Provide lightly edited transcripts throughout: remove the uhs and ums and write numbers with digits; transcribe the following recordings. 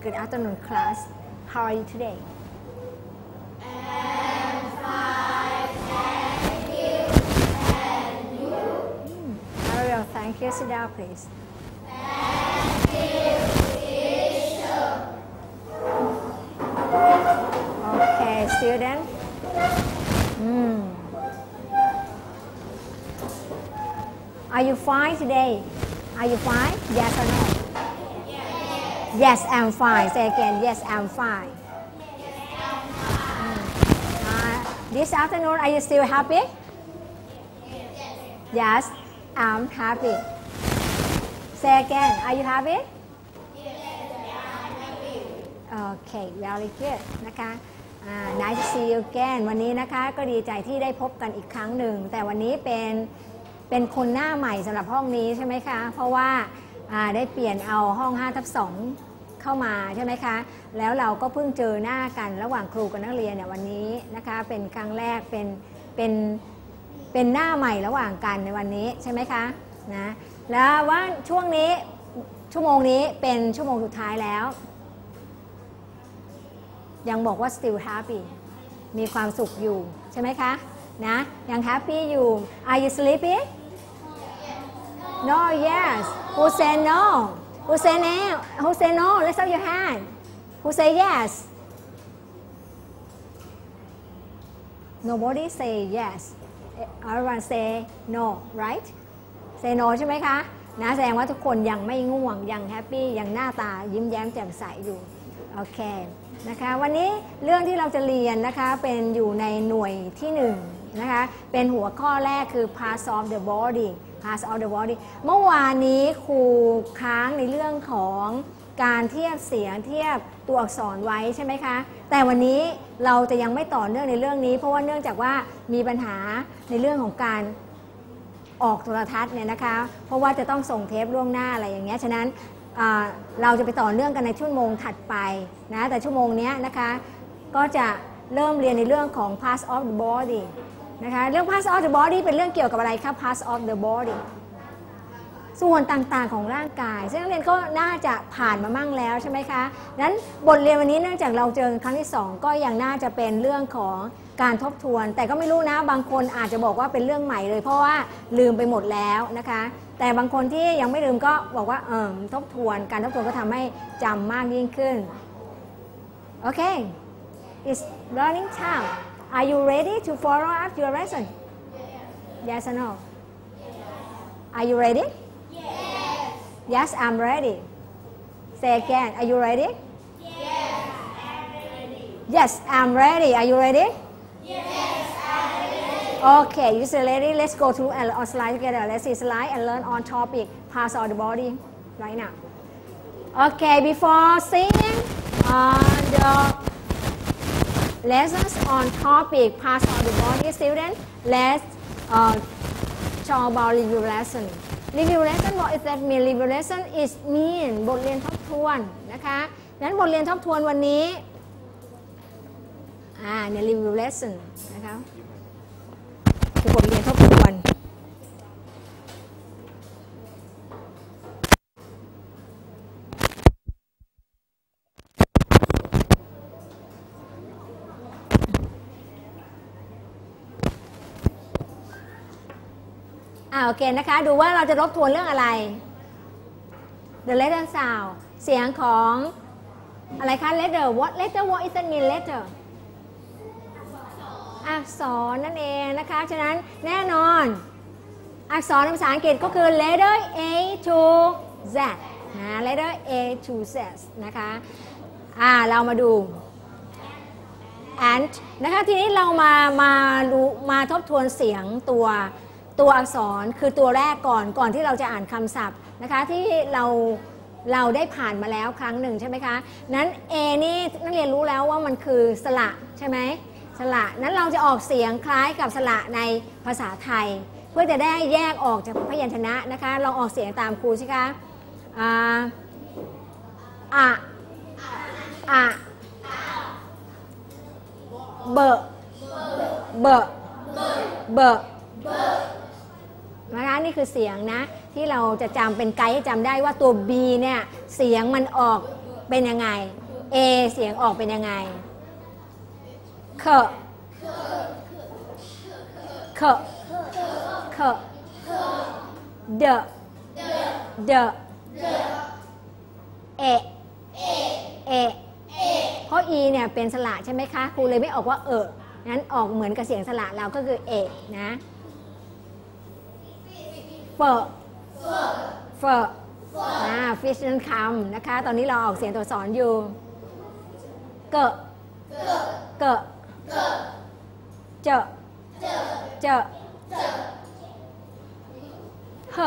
Good afternoon, class. How are you today? I'm fine, thank you. And you? Very well, thank you. Sit down, please. Thank you, teacher. Okay, student. Are you fine today? Are you fine? Yes or no? Yes, I'm fine. Say again. Yes, I'm fine. This afternoon, are you still happy? Yes, I'm happy. Say again. Are you happy? Okay, very good นะคะ Nice to see you again วันนี้นะคะก็ดีใจที่ได้พบกันอีกครั้งหนึ่งแต่วันนี้เป็นคนหน้าใหม่สำหรับห้องนี้ใช่ไหมคะเพราะว่าได้เปลี่ยนเอาห้อง5/2เข้ามาใช่ไหมคะแล้วเราก็เพิ่งเจอหน้ากันระหว่างครูกับนักเรียนเนี่ยวันนี้นะคะเป็นครั้งแรกเป็นหน้าใหม่ระหว่างกันในวันนี้ใช่ไหมคะนะแล้วว่าช่วงนี้ชั่วโมงนี้เป็นชั่วโมงสุดท้ายแล้วยังบอกว่า still happy มีความสุขอยู่ใช่ไหมคะนะยัง happy อยู่ Are you sleepy? No, yes. Who say no? Who say no? Who say no? Let's up your hand. Who say yes? Nobody say yes. Everyone say no, right? Say no ใช่ไหมคะนะแสดงว่าทุกคนยังไม่ง่วงยัง happy ยังหน้าตายิ้มแย้มแจ่มใสอยู่โอเคนะคะวันนี้เรื่องที่เราจะเรียนนะคะเป็นอยู่ในหน่วยที่1นะคะเป็นหัวข้อแรกคือ parts of the body parts of the body เมื่อวานนี้ครูค้างในเรื่องของการเทียบเสียงเทียบตัวอักษรไว้ใช่ไหมคะแต่วันนี้เราจะยังไม่ต่อเนื่องในเรื่องนี้เพราะว่าเนื่องจากว่ามีปัญหาในเรื่องของการออกโทรทัศน์เนี่ยนะคะเพราะว่าจะต้องส่งเทปล่วงหน้าอะไรอย่างเงี้ยฉะนั้นเราจะไปต่อเนื่องกันในชั่วโมงถัดไปนะแต่ชั่วโมงนี้นะคะก็จะเริ่มเรียนในเรื่องของ parts of the body นะคะเรื่อง parts of the body เป็นเรื่องเกี่ยวกับอะไรครับ parts of the body ส่วนต่างๆของร่างกายซึ่งนักเรียนก็น่าจะผ่านมามั่งแล้วใช่ไหมคะนั้นบทเรียนวันนี้เนื่องจากเราเจอครั้งที่2ก็ยังน่าจะเป็นเรื่องของการทบทวนแต่ก็ไม่รู้นะบางคนอาจจะบอกว่าเป็นเรื่องใหม่เลยเพราะว่าลืมไปหมดแล้วนะคะแต่บางคนที่ยังไม่ลืมก็บอกว่าทบทวนการทบทวนก็ทำให้จำมากยิ่งขึ้นโอเค it's learning time are you ready to follow up your lesson yes or no are you ready yes I'm ready say again are you ready yes I'm ready are you ready Okay, you say ready. Let's go through our slide together. Let's see slide and learn on topic parts of the body right now. Okay, before seeing the lessons on topic parts of the body, students, let's talk about review lesson. Review lesson, what does that mean? Review lesson is mean บทเรียนทบทวนนะคะนั้นบทเรียนทบทวนวันนี้ใน review lesson นะคะคือบทเรียนทบทวนโอเคนะคะดูว่าเราจะทบทวนเรื่องอะไร The letter sound เสียงของอะไรคะ letter what is that mean letterอักษรนั่นเองนะคะฉะนั้นแน่นอนอักษรในภาษาอังกฤษก็คือ letter A to Z นะ letter A to Z นะคะเรามาดู and นะคะทีนี้เรามาทบทวนเสียงตัวอักษรคือตัวแรกก่อนที่เราจะอ่านคำศัพท์นะคะที่เราได้ผ่านมาแล้วครั้งหนึ่งใช่ไหมคะนั้น A นี่นักเรียนรู้แล้วว่ามันคือสระใช่ไหมสระนั้นเราจะออกเสียงคล้ายกับสระในภาษาไทยเพื่อจะได้แยกออกจากพยัญชนะนะคะลองออกเสียงตามครูสิคะเบอะนะคะนี่คือเสียงนะที่เราจะจำเป็นไกด์ให้จำได้ว่าตัว B เนี่ยเสียงมันออก เป็นยังไง A เสียงออกเป็นยังไงเคเคเคเดเอเพราะ E เนี่ยเป็นสระใช่ไหมคะครูเลยไม่ออกว่านั้นออกเหมือนกับเสียงสระเราก็คือเอนะเฟอฟิชนั่นคำนะคะตอนนี้เราออกเสียงตัวสอนอยู่เกะเจเห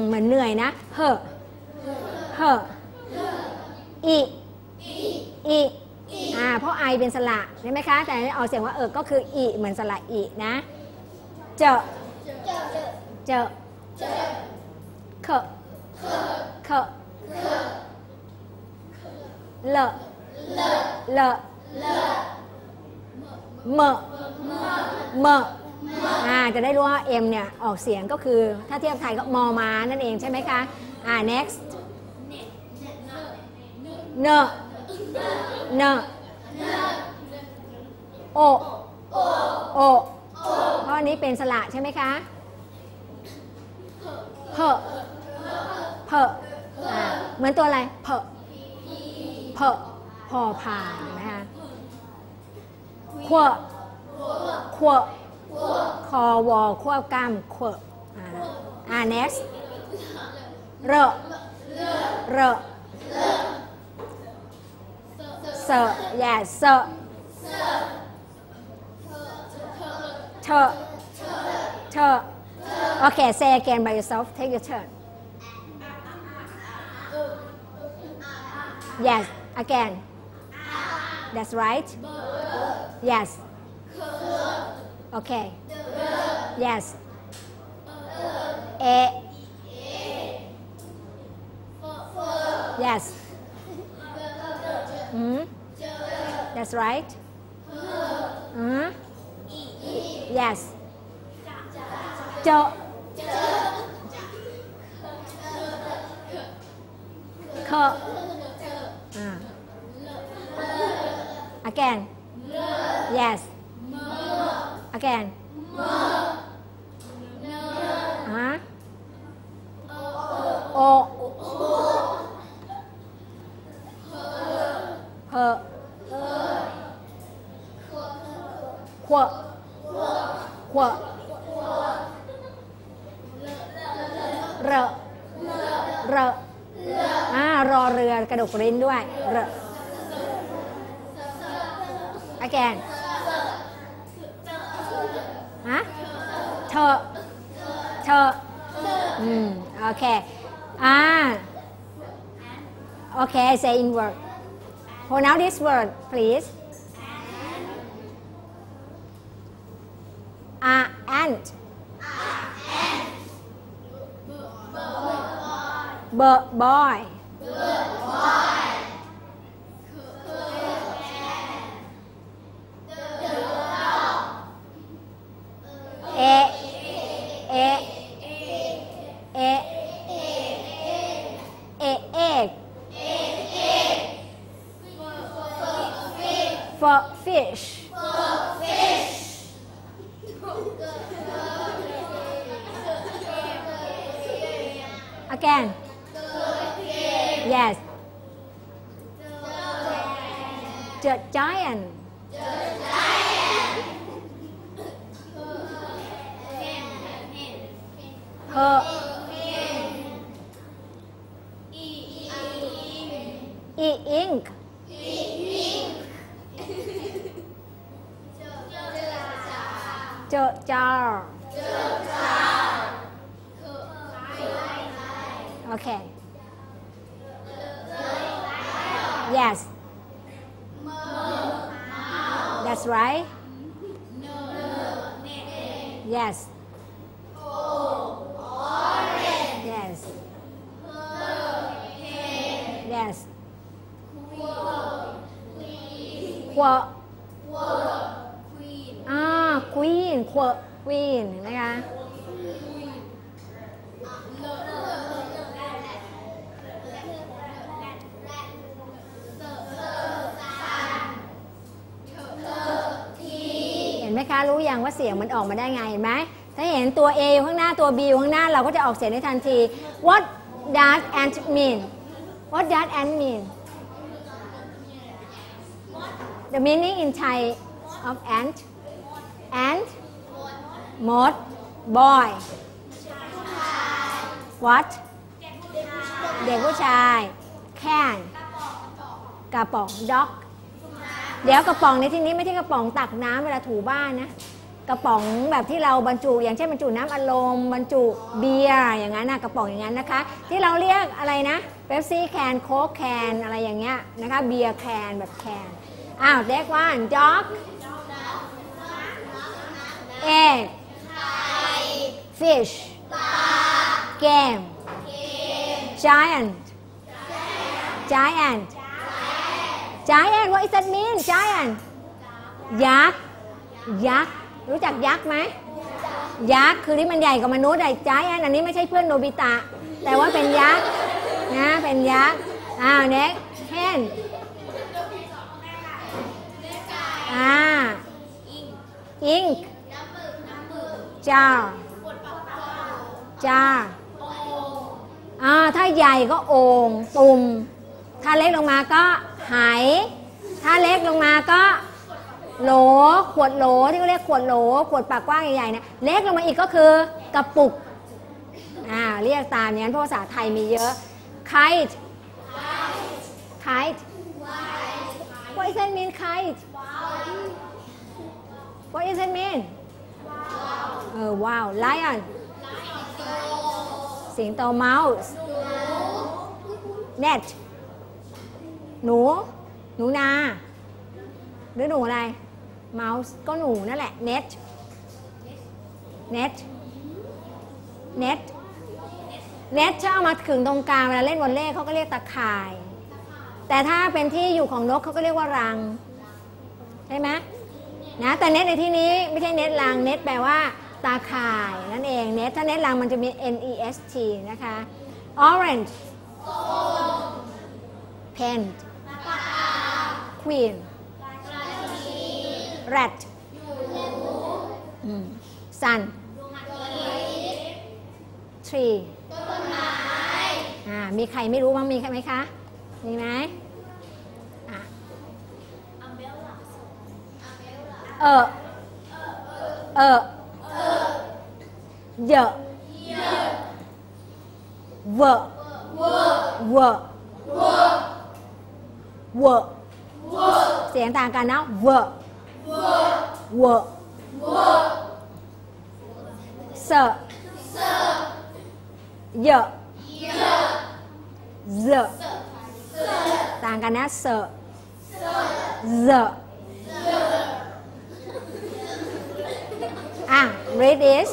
เหมือนเหนื่อยนะเหอีเพราะไอเป็นสระใช่ไหมคะแต่ออกเสียงว่าก็คืออีเหมือนสระอีนะเจเคเลเมจะได้รู้ว่า M เนี่ยออกเสียงก็คือถ้าเทียบไทยก็มอมานั่นเองใช่ไหมคะ next เนโอเพราะอันนี้เป็นสระใช่ไหมคะเพเหมือนตัวอะไรเพพอผ่านนะคะขวคอวอควบกล้ามขวnext เรเซyes เธอ okay say again by yourself take your turn yes again that's right yes okay yes yes that's right yes เจอเคagain yes againโอขวรอเรือกระดกลิ้นด้วยagain เธอโอเคokay saying word pronounce this word please ant boy egg for fish again yes the giant her ink jar okay yes that's right yes yes yes queen queen เห็นไหมคะ คะรู้ยังว่าเสียงมันออกมาได้ไงเห็นไหมถ้าเห็นตัว A อยู่ข้างหน้าตัว B อยู่ข้างหน้าเราก็จะออกเสียงได้ทันที What does ant mean What does ant mean The meaning in Thai of ant moth boy What เด็กผู้ชาย can กระป๋อง dog เดี๋ยวกระป๋องในที่นี้ไม่ใช่กระป๋องตักน้ำเวลาถูบ้านนะกระป๋องแบบที่เราบรรจุอย่างเช่นบรรจุน้ำอัดลมบรรจุเบียร์อย่างนั้นนะกระป๋องอย่างนั้นนะคะที่เราเรียกอะไรนะเป๊ปซี่แคนโค้กแคนอะไรอย่างเงี้ยนะคะเบียร์แคนแบบแคนอ้าวเด็กว่า dog egg fish game giant what does that mean giant ยักษ์รู้จักยักษ์ไหมยักษ์คือที่มันใหญ่กว่ามนุษย์ไอ้ giant อันนี้ไม่ใช่เพื่อนโนบิตะแต่ว่าเป็นยักษ์นะเป็นยักษ์อ้าว next hen ink jar ถ้าใหญ่ก็โอ่งตุ่มถ้าเล็กลงมาก็ไหถ้าเล็กลงมาก็โหลขวดโหลที่เขาเรียกขวดโหลขวดปากกว้างใหญ่ๆเนี่ยเล็กลงมาอีกก็คือกระปุกเรียกตามอย่างนั้นเพราะภาษาไทยมีเยอะ kite what does that mean kite what does that mean wow lion สิงโต mouse net หนูนาหรือหนูอะไร mouse ก็หนูนั่นแหละ net ถ้าเอามาขึงตรงกลางเวลาเล่นวอลเลย์เขาก็เรียกตะข่ายแต่ถ้าเป็นที่อยู่ของนกเขาก็เรียกว่ารังใช่ไหมนะแต่เน็ตในที่นี้ไม่ใช่เน็ตรังเน็ตแปลว่าตาข่ายนั่นเองเน็ตถ้าเน็ตรังมันจะมี nest นะคะ orange pen queen rat sun tree มีใครไม่รู้บ้างมีใครไหมคะมีไหมเยอะเวอเสียงต่างกันนะเวอเซเยอะเซต่างกันนะเซread this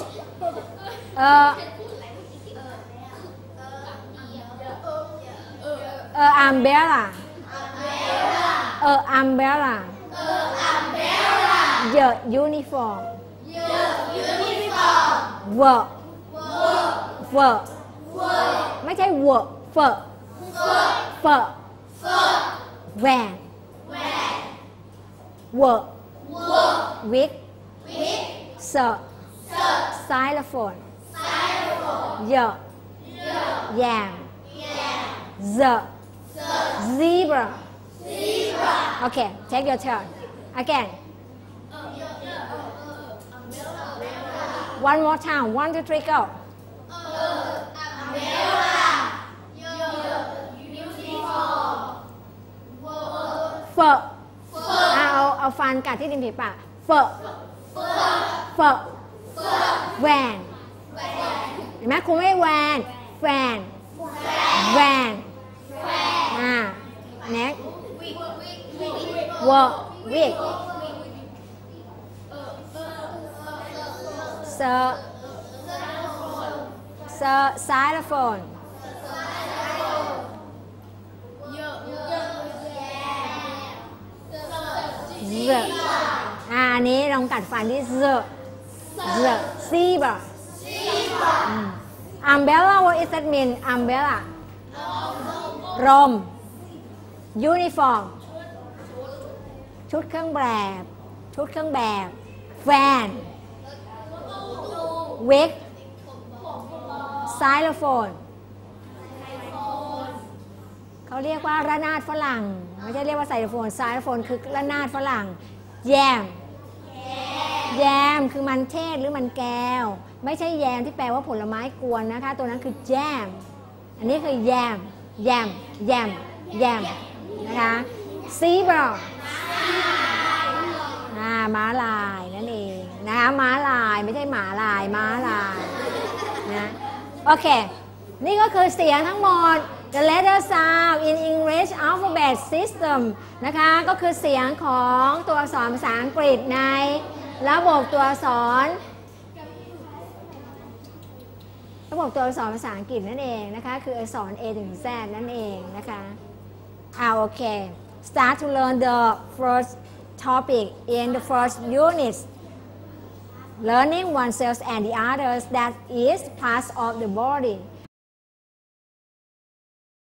umbrella uniform เวอไม่ใช่เวอเฟอแหวนเวอวิกเซไซโลโฟนเยอะแยมzebra okay take your turn again one more time 1 2 3 goเฟอเอาฟันกัดที่ริมฝีปากเฟอแหวนเห็นไหมคุณไม่แหวนแหวน next วอวิกเซไซโลโฟนอันนี้ลองกัดฟันที่zebra umbrella what does that mean umbrella ร่ม uniform ชุดเครื่องแบบ fan wig xylophone เขาเรียกว่าระนาดฝรั่งไม่ใช่เรียกว่าไซโลโฟนไซโลโฟนคือระนาดฝรั่งแยมคือมันเทศหรือมันแก้วไม่ใช่แยมที่แปลว่าผลไม้กวนนะคะตัวนั้นคือแยมอันนี้คือแยมนะคะซีบราม้าลายนั่นเองนะคะม้าลายไม่ใช่หมาลายม้าลายนะโอเคนี่ก็คือเสียงทั้งหมด the letter sound in English alphabet system นะคะก็คือเสียงของตัวอักษรภาษาอังกฤษในระบบตัวอักษรภาษาอังกฤษนั่นเองนะคะคืออักษร A ถึง Z นั่นเองนะคะโอเค start to learn the first topic in the first unit learning oneself and the others that is part of the body